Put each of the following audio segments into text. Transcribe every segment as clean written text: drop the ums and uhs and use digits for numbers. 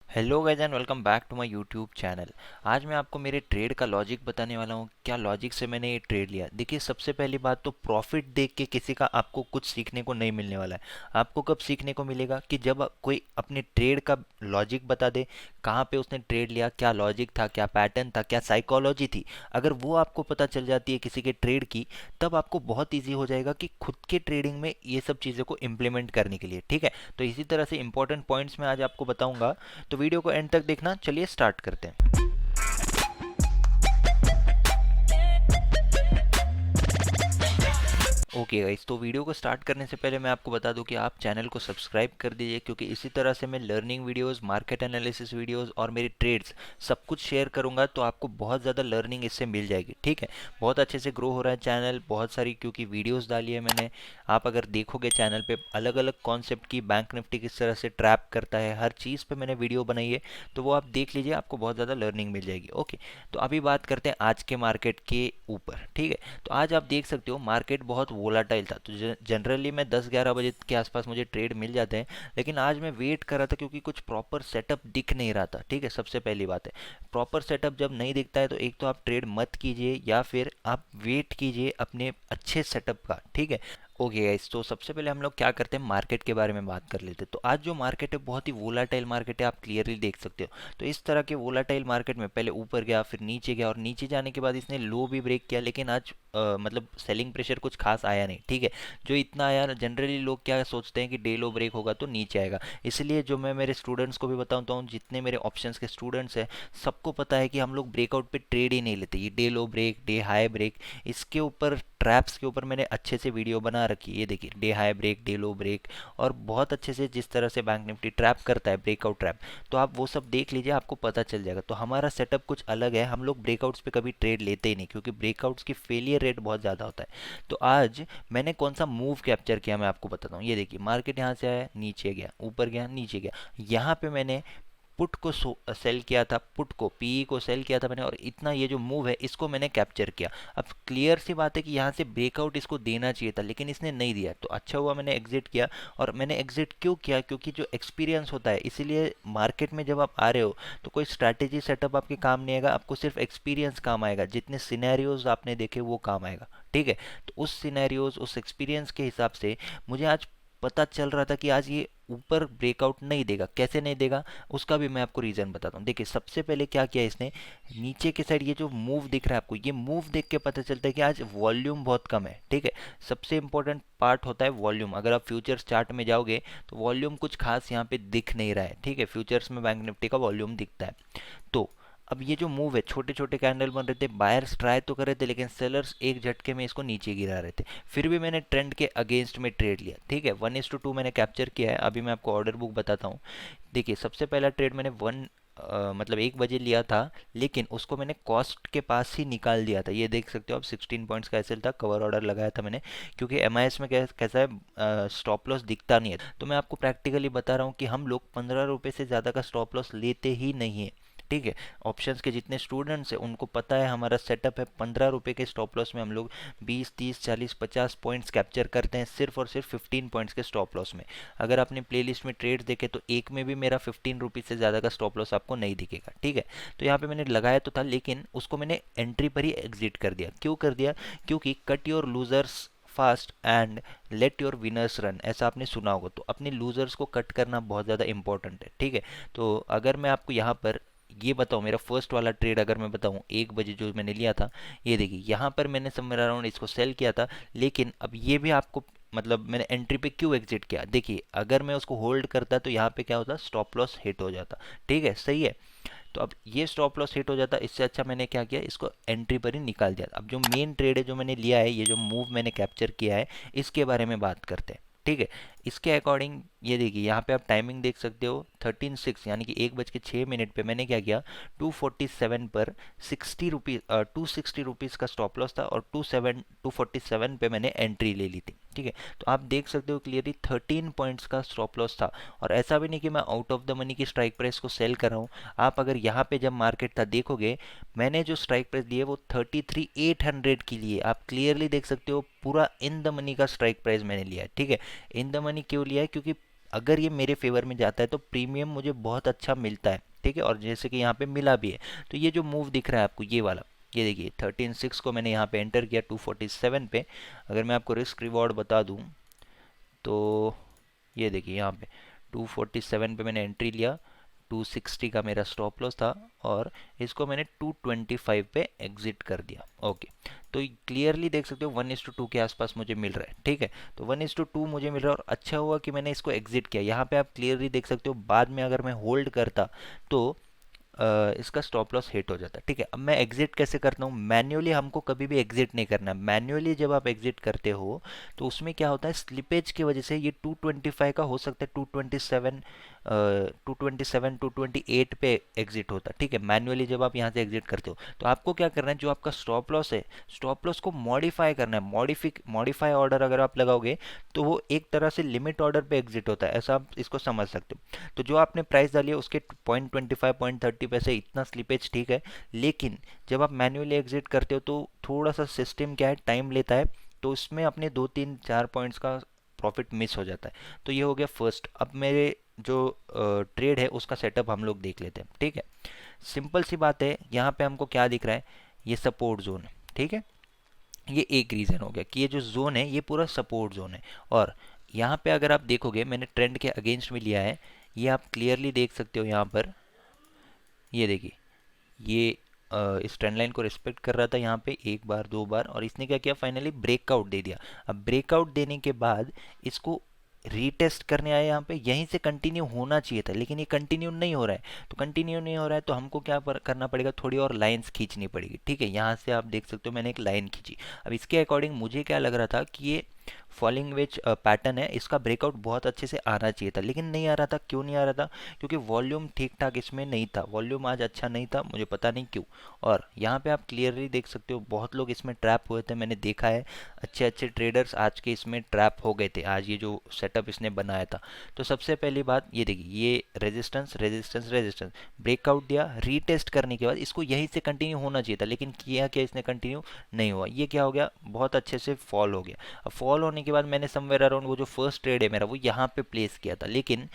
Hello guys and welcome back to my YouTube channel. आज मैं आपको मेरे ट्रेड का लॉजिक बताने वाला हूँ, क्या लॉजिक से मैंने ये ट्रेड लिया। देखिए, सबसे पहली बात तो प्रॉफिट देख के किसी का आपको कुछ सीखने को नहीं मिलने वाला है। आपको कब सीखने को मिलेगा कि जब कोई अपने ट्रेड का लॉजिक बता दे, कहाँ पे उसने ट्रेड लिया, क्या लॉजिक था, क्या पैटर्न था, क्या साइकोलॉजी थी। अगर वो आपको पता चल जाती है किसी के ट्रेड की, तब आपको बहुत ईजी हो जाएगा कि खुद के ट्रेडिंग में ये सब चीज़ों को इम्प्लीमेंट करने के लिए। ठीक है, तो इसी तरह से इंपॉर्टेंट पॉइंट्स मैं आज आपको बताऊंगा, तो वीडियो को एंड तक देखना। चलिए स्टार्ट करते हैं। ओके गाइस, तो वीडियो को स्टार्ट करने से पहले मैं आपको बता दूं कि आप चैनल को सब्सक्राइब कर दीजिए, क्योंकि इसी तरह से मैं learning videos, market analysis videos और मेरी ट्रेड्स सब कुछ शेयर करूंगा, तो आपको बहुत ज़्यादा लर्निंग इससे मिल जाएगी। ठीक है, बहुत अच्छे से ग्रो हो रहा है चैनल, बहुत सारी क्योंकि वीडियोस डाली है मैंने। आप अगर देखोगे चैनल पे अलग अलग कॉन्सेप्ट की, बैंक निफ्टी किस तरह से ट्रैप करता है, हर चीज़ पे मैंने वीडियो बनाई है, तो वो आप देख लीजिए, आपको बहुत ज़्यादा लर्निंग मिल जाएगी। ओके, तो अभी बात करते हैं आज के मार्केट के ऊपर। ठीक है, तो आज आप देख सकते हो मार्केट बहुत वोलाटाइल था। तो जनरली मैं 10-11 बजे के आसपास मुझे ट्रेड मिल जाते हैं, लेकिन आज मैं वेट कर रहा था क्योंकि कुछ प्रॉपर सेटअप दिख नहीं रहा था। ठीक है, सबसे पहली बात है, प्रॉपर सेटअप जब नहीं दिखता है तो एक तो आप ट्रेड मत कीजिए, या फिर आप वेट कीजिए अपने अच्छे सेटअप का। ठीक है, ओके गाइस, तो सबसे पहले हम लोग क्या करते हैं, मार्केट के बारे में बात कर लेते हैं। तो आज जो मार्केट है बहुत ही वोलाटाइल मार्केट है, आप क्लियरली देख सकते हो। तो इस तरह के वोलाटाइल मार्केट में पहले ऊपर गया, फिर नीचे गया, और नीचे जाने के बाद इसने लो भी ब्रेक किया, लेकिन आज मतलब सेलिंग प्रेशर कुछ खास आया नहीं। ठीक है, जो इतना आया, जनरली लोग क्या सोचते हैं कि डे लो ब्रेक होगा तो नीचे आएगा। इसलिए जो मैं मेरे स्टूडेंट्स को भी बताता हूँ, जितने मेरे ऑप्शंस के स्टूडेंट्स हैं, सबको पता है कि हम लोग ब्रेकआउट पे ट्रेड ही नहीं लेते। ये day low break, day high break, इसके ऊपर, ट्रैप्स के ऊपर मैंने अच्छे से वीडियो बना रखी है। ये देखिए, day high break, day low break, और बहुत अच्छे से जिस तरह से बैंक निफ्टी ट्रैप करता है, ब्रेकआउट ट्रैप, तो आप वो सब देख लीजिए, आपको पता चल जाएगा। तो हमारा सेटअप कुछ अलग है, हम लोग ब्रेकआउट्स पे कभी ट्रेड लेते ही नहीं, क्योंकि ब्रेकआउट्स की फेलियर रेट बहुत ज़्यादा होता है। तो आज मैंने कौन सा मूव कैप्चर किया, मैं आपको बताता हूँ। ये देखिए, मार्केट यहाँ से आया, नीचे गया, ऊपर गया, नीचे गया, यहाँ पे मैंने पुट को सेल किया था, पुट को, पीई को सेल किया था मैंने, और इतना ये जो मूव है इसको मैंने कैप्चर किया। अब क्लियर सी बात है कि यहाँ से ब्रेकआउट इसको देना चाहिए था, लेकिन इसने नहीं दिया, तो अच्छा हुआ मैंने एग्जिट किया। और मैंने एग्जिट क्यों किया, क्योंकि जो एक्सपीरियंस होता है, इसीलिए मार्केट में जब आप आ रहे हो तो कोई स्ट्रैटेजी सेटअप आपके काम नहीं आएगा, आपको सिर्फ एक्सपीरियंस काम आएगा, जितने सिनेरियोज आपने देखे वो काम आएगा। ठीक है, तो उस सिनेरियोज, उस एक्सपीरियंस के हिसाब से मुझे आज पता चल रहा था कि आज ये ऊपर ब्रेकआउट नहीं देगा। कैसे नहीं देगा, उसका भी मैं आपको रीज़न बताता हूँ। देखिए, सबसे पहले क्या किया इसने, नीचे के साइड ये जो मूव दिख रहा है आपको, ये मूव देख के पता चलता है कि आज वॉल्यूम बहुत कम है। ठीक है, सबसे इंपॉर्टेंट पार्ट होता है वॉल्यूम। अगर आप फ्यूचर्स चार्ट में जाओगे तो वॉल्यूम कुछ खास यहाँ पे दिख नहीं रहा है। ठीक है, फ्यूचर्स में बैंक निफ्टी का वॉल्यूम दिखता है। तो अब ये जो मूव है, छोटे छोटे कैंडल बन रहे थे, बायर्स ट्राई तो कर रहे थे, लेकिन सेलर्स एक झटके में इसको नीचे गिरा रहे थे। फिर भी मैंने ट्रेंड के अगेंस्ट में ट्रेड लिया। ठीक है, 1:2 मैंने कैप्चर किया है। अभी मैं आपको ऑर्डर बुक बताता हूँ। देखिए, सबसे पहला ट्रेड मैंने मतलब 1 बजे लिया था, लेकिन उसको मैंने कॉस्ट के पास ही निकाल दिया था। ये देख सकते हो आप, 16 पॉइंट्स का एसएल था, कवर ऑर्डर लगाया था मैंने, क्योंकि एमआईएस में कैसा है, स्टॉप लॉस दिखता नहीं है। तो मैं आपको प्रैक्टिकली बता रहा हूँ कि हम लोग 15 रुपये से ज़्यादा का स्टॉप लॉस लेते ही नहीं है। ठीक है, ऑप्शंस के जितने स्टूडेंट्स हैं उनको पता है हमारा सेटअप है, 15 रुपये के स्टॉप लॉस में हम लोग 20, 30, 40, 50 पॉइंट्स कैप्चर करते हैं, सिर्फ और सिर्फ 15 पॉइंट्स के स्टॉप लॉस में। अगर आपने प्लेलिस्ट में ट्रेड देखे तो एक में भी मेरा 15 रुपीज़ से ज़्यादा का स्टॉप लॉस आपको नहीं दिखेगा। ठीक है, तो यहाँ पे मैंने लगाया तो था, लेकिन उसको मैंने एंट्री पर ही एग्जिट कर दिया। क्यों कर दिया, क्योंकि cut your losers fast and let your winners run, ऐसा आपने सुना होगा। तो अपने लूजर्स को कट करना बहुत ज़्यादा इंपॉर्टेंट है। ठीक है, तो अगर मैं आपको यहाँ पर ये बताऊँ, मेरा फर्स्ट वाला ट्रेड अगर मैं बताऊँ, 1 बजे जो मैंने लिया था, ये देखिए, यहाँ पर मैंने समवेयर अराउंड इसको सेल किया था। लेकिन अब ये भी आपको, मतलब मैंने एंट्री पे क्यों एग्जिट किया, देखिए, अगर मैं उसको होल्ड करता तो यहाँ पे क्या होता, स्टॉप लॉस हिट हो जाता। ठीक है, सही है, तो अब ये स्टॉप लॉस हिट हो जाता, इससे अच्छा मैंने क्या किया, इसको एंट्री पर ही निकाल दिया। अब जो मेन ट्रेड है जो मैंने लिया है, ये जो मूव मैंने कैप्चर किया है, इसके बारे में बात करते हैं। ठीक है, इसके अकॉर्डिंग ये देखिए, यहाँ पे आप टाइमिंग देख सकते हो, 13:06 यानी कि 1:06 पे मैंने क्या किया, 247 पर 60 रुपीज़, 260 रुपीज़ का स्टॉप लॉस था, और 247 पे मैंने एंट्री ले ली थी। ठीक है, तो आप देख सकते हो क्लियरली 13 पॉइंट्स का स्टॉप लॉस था। और ऐसा भी नहीं कि मैं आउट ऑफ द मनी की स्ट्राइक प्राइस को सेल कर रहा हूँ। आप अगर यहाँ पे जब मार्केट था देखोगे, मैंने जो स्ट्राइक प्राइस ली है वो 33,800 की लिए, आप क्लियरली देख सकते हो, पूरा इन द मनी का स्ट्राइक प्राइस मैंने लिया है। ठीक है, इन द मनी क्यों लिया है, क्योंकि अगर ये मेरे फेवर में जाता है तो प्रीमियम मुझे बहुत अच्छा मिलता है, ठीक है। और जैसे कि यहाँ पे मिला भी है, तो ये जो मूव दिख रहा है आपको ये वाला, ये देखिए 13.6 को मैंने यहाँ पे एंटर किया 247 पे। अगर मैं आपको रिस्क रिवॉर्ड बता दूँ तो ये देखिए यहाँ पे 247 पे मैंने एंट्री लिया, 260 का मेरा स्टॉप लॉस था, और इसको मैंने 225 पे एग्जिट कर दिया। ओके, तो क्लियरली देख सकते हो 1:2 के आसपास मुझे मिल रहा है, ठीक है। तो 1:2 मुझे मिल रहा है, और अच्छा हुआ कि मैंने इसको एग्जिट किया। यहाँ पे आप क्लियरली देख सकते हो, बाद में अगर मैं होल्ड करता तो इसका स्टॉप लॉस हिट हो जाता है, ठीक है। अब मैं एग्जिट कैसे करता हूँ, मैन्युअली हमको कभी भी एग्जिट नहीं करना है। मैन्युअली जब आप एग्जिट करते हो तो उसमें क्या होता है, स्लिपेज की वजह से ये 225 का हो सकता है 227, 228 पे एग्जिट होता है, ठीक है। मैन्युअली जब आप यहाँ से एग्जिट करते हो तो आपको क्या करना है, जो आपका स्टॉप लॉस है, स्टॉप लॉस को मॉडिफाई करना है। मॉडिफाई ऑर्डर अगर आप लगाओगे तो वो एक तरह से लिमिट ऑर्डर पे एग्जिट होता है, ऐसा आप इसको समझ सकते हो। तो जो आपने प्राइस डाली है उसके 0.25 0.30 पैसे इतना स्लिपेज, ठीक है। लेकिन जब आप मैन्युअली एग्जिट करते हो तो थोड़ा सा सिस्टम क्या है, टाइम लेता है, तो इसमें अपने 2 3 4 पॉइंट्स का प्रॉफिट मिस हो जाता है। तो ये हो गया फर्स्ट। अब मेरे जो ट्रेड है उसका सेटअप हम लोग देख लेते हैं, ठीक है। सिंपल सी बात है, यहाँ पे हमको क्या दिख रहा है, ये सपोर्ट जोन है, ठीक है। ये एक रीज़न हो गया कि ये जो जोन है ये पूरा सपोर्ट जोन है। और यहाँ पे अगर आप देखोगे मैंने ट्रेंड के अगेंस्ट में लिया है, ये आप क्लियरली देख सकते हो यहाँ पर, ये देखिए ये इस ट्रेंड लाइन को रिस्पेक्ट कर रहा था यहाँ पे एक बार दो बार, और इसने क्या किया, फाइनली ब्रेकआउट दे दिया। अब ब्रेकआउट देने के बाद इसको रीटेस्ट करने आया, यहाँ पे यहीं से कंटिन्यू होना चाहिए था, लेकिन ये कंटिन्यू नहीं हो रहा है। तो कंटिन्यू नहीं हो रहा है तो हमको क्या करना पड़ेगा, थोड़ी और लाइंस खींचनी पड़ेगी, ठीक है। यहाँ से आप देख सकते हो मैंने एक लाइन खींची। अब इसके अकॉर्डिंग मुझे क्या लग रहा था कि ये फॉलिंग वेज पैटर्न है, इसका ब्रेकआउट बहुत अच्छे से आना चाहिए था, लेकिन नहीं आ रहा था। क्यों नहीं आ रहा था, क्योंकि वॉल्यूम ठीक ठाक इसमें नहीं था, वॉल्यूम आज अच्छा नहीं था, मुझे पता नहीं क्यों। और यहाँ पे आप क्लियरली देख सकते हो बहुत लोग इसमें ट्रैप हुए थे, मैंने देखा है अच्छे अच्छे ट्रेडर्स आज के इसमें ट्रैप हो गए थे, आज ये जो सेटअप इसने बनाया था। तो सबसे पहली बात ये देखिए, ये रेजिस्टेंस रेजिस्टेंस रेजिस्टेंस, ब्रेकआउट दिया, रीटेस्ट करने के बाद इसको यहीं से कंटिन्यू होना चाहिए था, लेकिन किया क्या इसने, कंटिन्यू नहीं हुआ। ये क्या हो गया, बहुत अच्छे से फॉल हो गया। अब फॉल होने के बाद मैंने समवेयर अराउंड वो जो फर्स्ट ट्रेड है मेरा वो यहाँ पे प्लेस किया था, लेकिन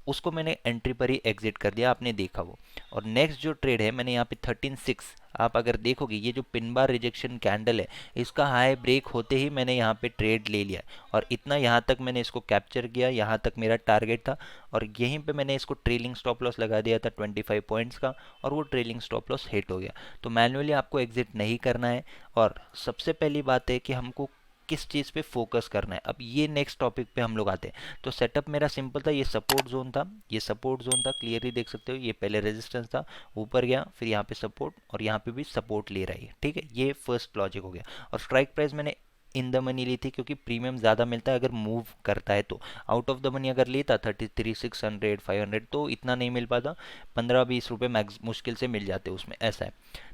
उसको मैंने एंट्री पर ही एग्जिट कर दिया, आपने देखा वो। और नेक्स्ट जो ट्रेड है मैंने यहाँ पे 13.6, आप अगर देखोगे ये जो पिन बार रिजेक्शन कैंडल है, इसका हाई ब्रेक होते ही मैंने यहाँ पे ट्रेड ले लिया, और इतना यहाँ तक मैंने इसको कैप्चर किया, यहाँ तक मेरा टारगेट था, और यहीं पे मैंने इसको ट्रेलिंग स्टॉप लॉस लगा दिया था 25 पॉइंट्स का, और वो ट्रेलिंग स्टॉप लॉस हिट हो गया। तो मैन्युअली आपको एग्जिट नहीं करना है। और सबसे पहली बात है कि हमको किस चीज़ पे फोकस करना है। अब ये नेक्स्ट टॉपिक पे हम लोग आते हैं। तो सेटअप मेरा सिंपल था, ये सपोर्ट जोन था, ये सपोर्ट जोन था, क्लियरली देख सकते हो, ये पहले रेजिस्टेंस था, ऊपर गया, फिर यहाँ पे सपोर्ट, और यहाँ पे भी सपोर्ट ले रहा है, ठीक है। ये फर्स्ट लॉजिक हो गया। और स्ट्राइक प्राइस मैंने इन द मनी ली थी, क्योंकि प्रीमियम ज़्यादा मिलता है अगर मूव करता है तो। आउट ऑफ द मनी अगर लेता 33 600 500 तो इतना नहीं मिल पाता, 15 20 रुपये मैक्स मुश्किल से मिल जाते उसमें, ऐसा है।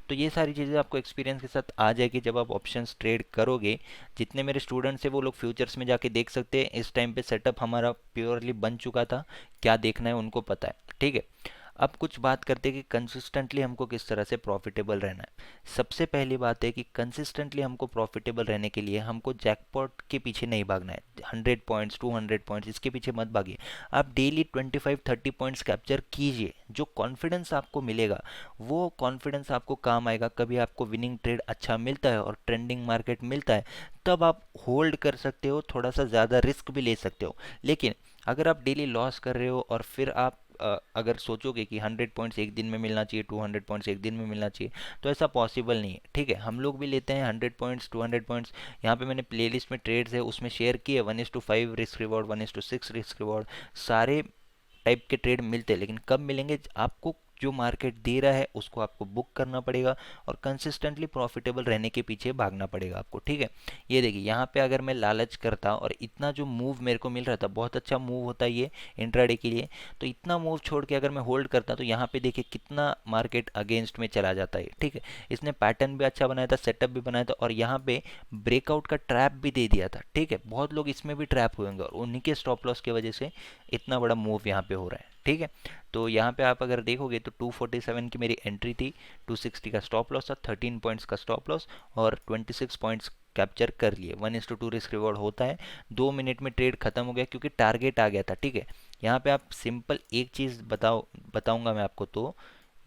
तो ये सारी चीज़ें आपको एक्सपीरियंस के साथ आ जाएगी जब आप ऑप्शंस ट्रेड करोगे। जितने मेरे स्टूडेंट्स हैं वो लोग फ्यूचर्स में जाके देख सकते हैं, इस टाइम पे सेटअप हमारा प्योरली बन चुका था, क्या देखना है उनको पता है, ठीक है। अब कुछ बात करते हैं कि कंसिस्टेंटली हमको किस तरह से प्रॉफिटेबल रहना है। सबसे पहली बात है कि कंसिस्टेंटली हमको प्रॉफिटेबल रहने के लिए हमको जैकपॉट के पीछे नहीं भागना है, 100 पॉइंट्स 200 पॉइंट्स इसके पीछे मत भागिए। आप डेली 25 30 पॉइंट्स कैप्चर कीजिए, जो कॉन्फिडेंस आपको मिलेगा वो कॉन्फिडेंस आपको काम आएगा। कभी आपको विनिंग ट्रेड अच्छा मिलता है और ट्रेंडिंग मार्केट मिलता है, तब आप होल्ड कर सकते हो, थोड़ा सा ज़्यादा रिस्क भी ले सकते हो। लेकिन अगर आप डेली लॉस कर रहे हो और फिर आप अगर सोचोगे कि 100 पॉइंट्स एक दिन में मिलना चाहिए, 200 पॉइंट्स एक दिन में मिलना चाहिए, तो ऐसा पॉसिबल नहीं है, ठीक है। हम लोग भी लेते हैं 100 पॉइंट्स 200 पॉइंट्स। यहाँ पे मैंने प्लेलिस्ट में ट्रेड्स है उसमें शेयर किए, 1:5 रिस्क रिवॉर्ड, 1:6 रिस्क रिवॉर्ड, सारे टाइप के ट्रेड मिलते हैं। लेकिन कब मिलेंगे, आपको जो मार्केट दे रहा है उसको आपको बुक करना पड़ेगा, और कंसिस्टेंटली प्रॉफिटेबल रहने के पीछे भागना पड़ेगा आपको, ठीक है। ये देखिए यहाँ पे अगर मैं लालच करता और इतना जो मूव मेरे को मिल रहा था, बहुत अच्छा मूव होता है ये इंट्राडे के लिए, तो इतना मूव छोड़ के अगर मैं होल्ड करता तो यहाँ पे देखिए कितना मार्केट अगेंस्ट में चला जाता है, ठीक है। इसने पैटर्न भी अच्छा बनाया था, सेटअप भी बनाया था, और यहाँ पे ब्रेकआउट का ट्रैप भी दे दिया था, ठीक है। बहुत लोग इसमें भी ट्रैप हुएंगे और उन्हीं के स्टॉप लॉस की वजह से इतना बड़ा मूव यहाँ पे हो रहा है, ठीक है। तो यहाँ पे आप अगर देखोगे तो 247 की मेरी एंट्री थी, 260 का स्टॉप लॉस था, 13 पॉइंट्स का स्टॉप लॉस, और 26 पॉइंट्स कैप्चर कर लिए। 1:2 रिस्क रिवॉर्ड होता है, 2 मिनट में ट्रेड खत्म हो गया क्योंकि टारगेट आ गया था, ठीक है। यहाँ पे आप सिंपल एक चीज़ बताऊंगा मैं आपको। तो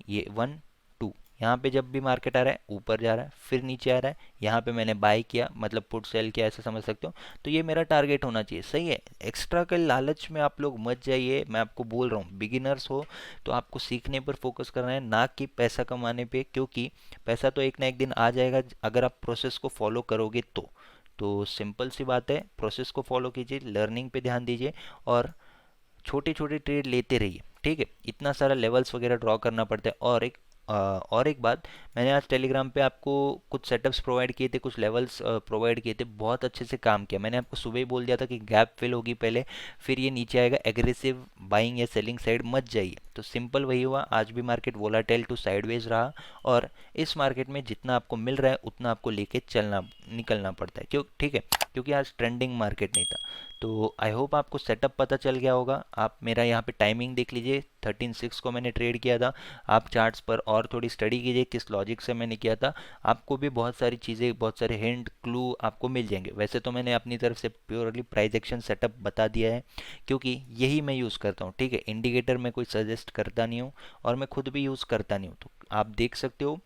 ये 1 2, यहाँ पे जब भी मार्केट आ रहा है ऊपर जा रहा है फिर नीचे आ रहा है, यहाँ पे मैंने बाय किया मतलब पुट सेल किया, ऐसा समझ सकते हो। तो ये मेरा टारगेट होना चाहिए, सही है। एक्स्ट्रा के लालच में आप लोग मत जाइए, मैं आपको बोल रहा हूँ। बिगिनर्स हो तो आपको सीखने पर फोकस करना है, ना कि पैसा कमाने पे, क्योंकि पैसा तो एक ना एक दिन आ जाएगा अगर आप प्रोसेस को फॉलो करोगे तो सिंपल सी बात है, प्रोसेस को फॉलो कीजिए, लर्निंग पे ध्यान दीजिए और छोटे छोटे ट्रेड लेते रहिए, ठीक है। इतना सारा लेवल्स वगैरह ड्रॉ करना पड़ता है। और एक बात, मैंने आज टेलीग्राम पे आपको कुछ सेटअप्स प्रोवाइड किए थे, कुछ लेवल्स प्रोवाइड किए थे, बहुत अच्छे से काम किया। मैंने आपको सुबह ही बोल दिया था कि गैप फिल होगी पहले, फिर ये नीचे आएगा, एग्रेसिव बाइंग या सेलिंग साइड मत जाइए। तो सिंपल वही हुआ, आज भी मार्केट वोलाटाइल टू साइडवेज रहा। और इस मार्केट में जितना आपको मिल रहा है उतना आपको लेके चलना निकलना पड़ता है, क्यों, ठीक है, क्योंकि आज ट्रेंडिंग मार्केट नहीं था। तो आई होप आपको सेटअप पता चल गया होगा। आप मेरा यहाँ पे टाइमिंग देख लीजिए, 13/6 को मैंने ट्रेड किया था। आप चार्ट्स पर और थोड़ी स्टडी कीजिए किस लॉजिक से मैंने किया था, आपको भी बहुत सारी चीज़ें, बहुत सारे हिंट क्लू आपको मिल जाएंगे। वैसे तो मैंने अपनी तरफ से प्योरली प्राइस एक्शन सेटअप बता दिया है, क्योंकि यही मैं यूज़ करता हूँ, ठीक है। इंडिकेटर मैं कोई सजेस्ट करता नहीं हूँ और मैं खुद भी यूज़ करता नहीं हूँ, तो आप देख सकते हो।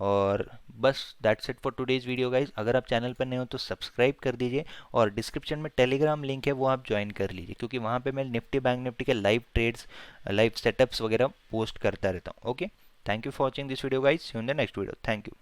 और बस that's it for today's video guys. अगर आप चैनल पर नए हो तो सब्सक्राइब कर दीजिए, और डिस्क्रिप्शन में टेलीग्राम लिंक है, वो आप ज्वाइन कर लीजिए, क्योंकि वहाँ पे मैं निफ्टी बैंक निफ्टी के लाइव ट्रेड्स, लाइव सेटअप्स वगैरह पोस्ट करता रहता हूँ। Okay, thank you for watching this video guys, see you in the next video, thank you.